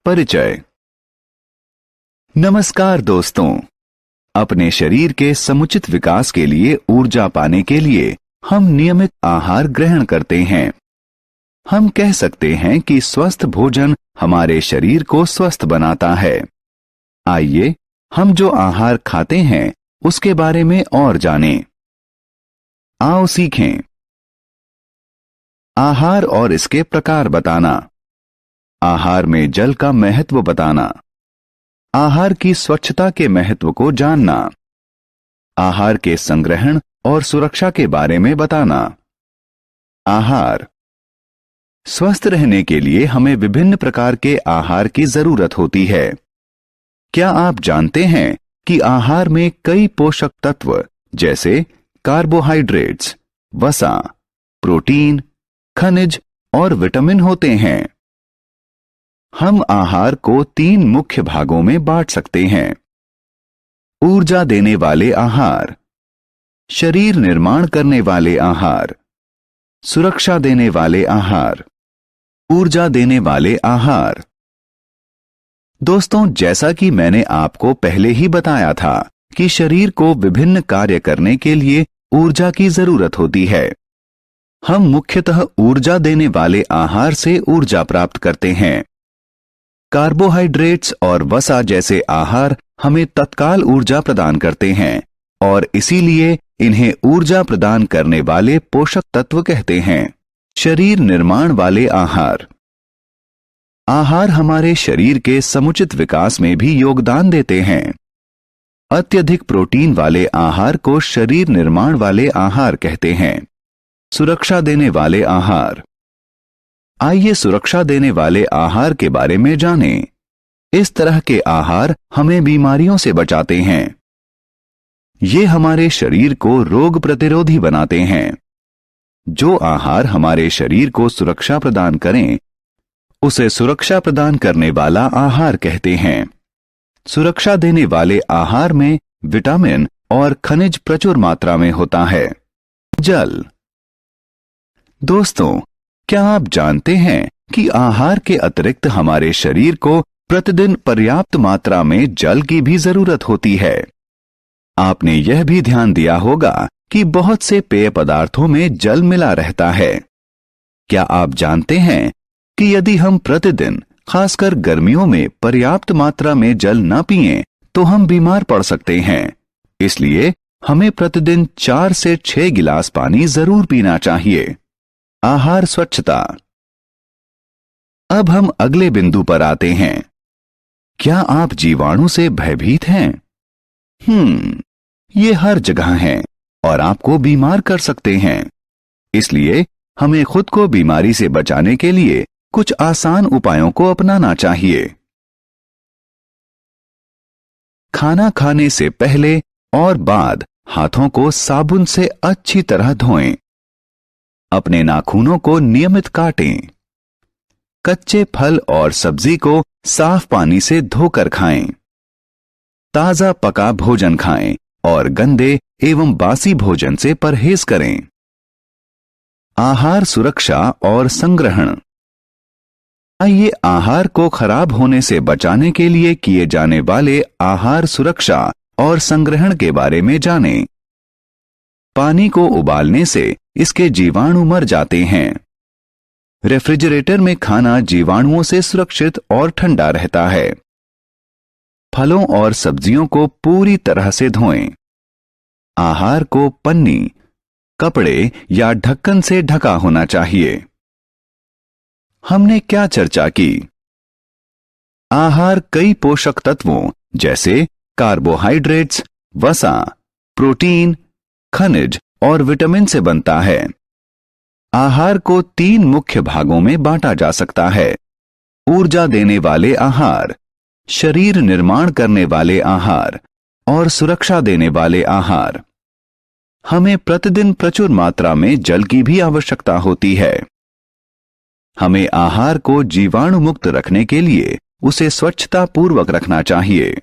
परिचय। नमस्कार दोस्तों, अपने शरीर के समुचित विकास के लिए ऊर्जा पाने के लिए हम नियमित आहार ग्रहण करते हैं। हम कह सकते हैं कि स्वस्थ भोजन हमारे शरीर को स्वस्थ बनाता है। आइए हम जो आहार खाते हैं उसके बारे में और जानें। आओ सीखें। आहार और इसके प्रकार बताना। आहार में जल का महत्व बताना। आहार की स्वच्छता के महत्व को जानना। आहार के संग्रहण और सुरक्षा के बारे में बताना। आहार। स्वस्थ रहने के लिए हमें विभिन्न प्रकार के आहार की जरूरत होती है। क्या आप जानते हैं कि आहार में कई पोषक तत्व जैसे कार्बोहाइड्रेट्स, वसा, प्रोटीन, खनिज और विटामिन होते हैं। हम आहार को 3 मुख्य भागों में बांट सकते हैं। ऊर्जा देने वाले आहार, शरीर निर्माण करने वाले आहार, सुरक्षा देने वाले आहार। ऊर्जा देने वाले आहार। दोस्तों, जैसा कि मैंने आपको पहले ही बताया था कि शरीर को विभिन्न कार्य करने के लिए ऊर्जा की जरूरत होती है। हम मुख्यतः ऊर्जा देने वाले आहार से ऊर्जा प्राप्त करते हैं। कार्बोहाइड्रेट्स और वसा जैसे आहार हमें तत्काल ऊर्जा प्रदान करते हैं और इसीलिए इन्हें ऊर्जा प्रदान करने वाले पोषक तत्व कहते हैं। शरीर निर्माण वाले आहार। आहार हमारे शरीर के समुचित विकास में भी योगदान देते हैं। अत्यधिक प्रोटीन वाले आहार को शरीर निर्माण वाले आहार कहते हैं। सुरक्षा देने वाले आहार। आइए सुरक्षा देने वाले आहार के बारे में जानें। इस तरह के आहार हमें बीमारियों से बचाते हैं। ये हमारे शरीर को रोग प्रतिरोधी बनाते हैं। जो आहार हमारे शरीर को सुरक्षा प्रदान करें उसे सुरक्षा प्रदान करने वाला आहार कहते हैं। सुरक्षा देने वाले आहार में विटामिन और खनिज प्रचुर मात्रा में होता है। जल। दोस्तों, क्या आप जानते हैं कि आहार के अतिरिक्त हमारे शरीर को प्रतिदिन पर्याप्त मात्रा में जल की भी जरूरत होती है। आपने यह भी ध्यान दिया होगा कि बहुत से पेय पदार्थों में जल मिला रहता है। क्या आप जानते हैं कि यदि हम प्रतिदिन, खासकर गर्मियों में पर्याप्त मात्रा में जल न पिएं तो हम बीमार पड़ सकते हैं। इसलिए हमें प्रतिदिन 4 से 6 गिलास पानी जरूर पीना चाहिए। आहार स्वच्छता। अब हम अगले बिंदु पर आते हैं। क्या आप जीवाणु से भयभीत हैं? ये हर जगह हैं और आपको बीमार कर सकते हैं। इसलिए हमें खुद को बीमारी से बचाने के लिए कुछ आसान उपायों को अपनाना चाहिए। खाना खाने से पहले और बाद हाथों को साबुन से अच्छी तरह धोएं। अपने नाखूनों को नियमित काटें। कच्चे फल और सब्जी को साफ पानी से धोकर खाएं। ताजा पका भोजन खाएं और गंदे एवं बासी भोजन से परहेज करें। आहार सुरक्षा और संग्रहण। आइए आहार को खराब होने से बचाने के लिए किए जाने वाले आहार सुरक्षा और संग्रहण के बारे में जानें। पानी को उबालने से इसके जीवाणु मर जाते हैं। रेफ्रिजरेटर में खाना जीवाणुओं से सुरक्षित और ठंडा रहता है। फलों और सब्जियों को पूरी तरह से धोएं। आहार को पन्नी, कपड़े या ढक्कन से ढका होना चाहिए। हमने क्या चर्चा की? आहार कई पोषक तत्वों जैसे कार्बोहाइड्रेट्स, वसा, प्रोटीन, खनिज और विटामिन से बनता है। आहार को 3 मुख्य भागों में बांटा जा सकता है। ऊर्जा देने वाले आहार, शरीर निर्माण करने वाले आहार और सुरक्षा देने वाले आहार। हमें प्रतिदिन प्रचुर मात्रा में जल की भी आवश्यकता होती है। हमें आहार को जीवाणु मुक्त रखने के लिए उसे स्वच्छता पूर्वक रखना चाहिए।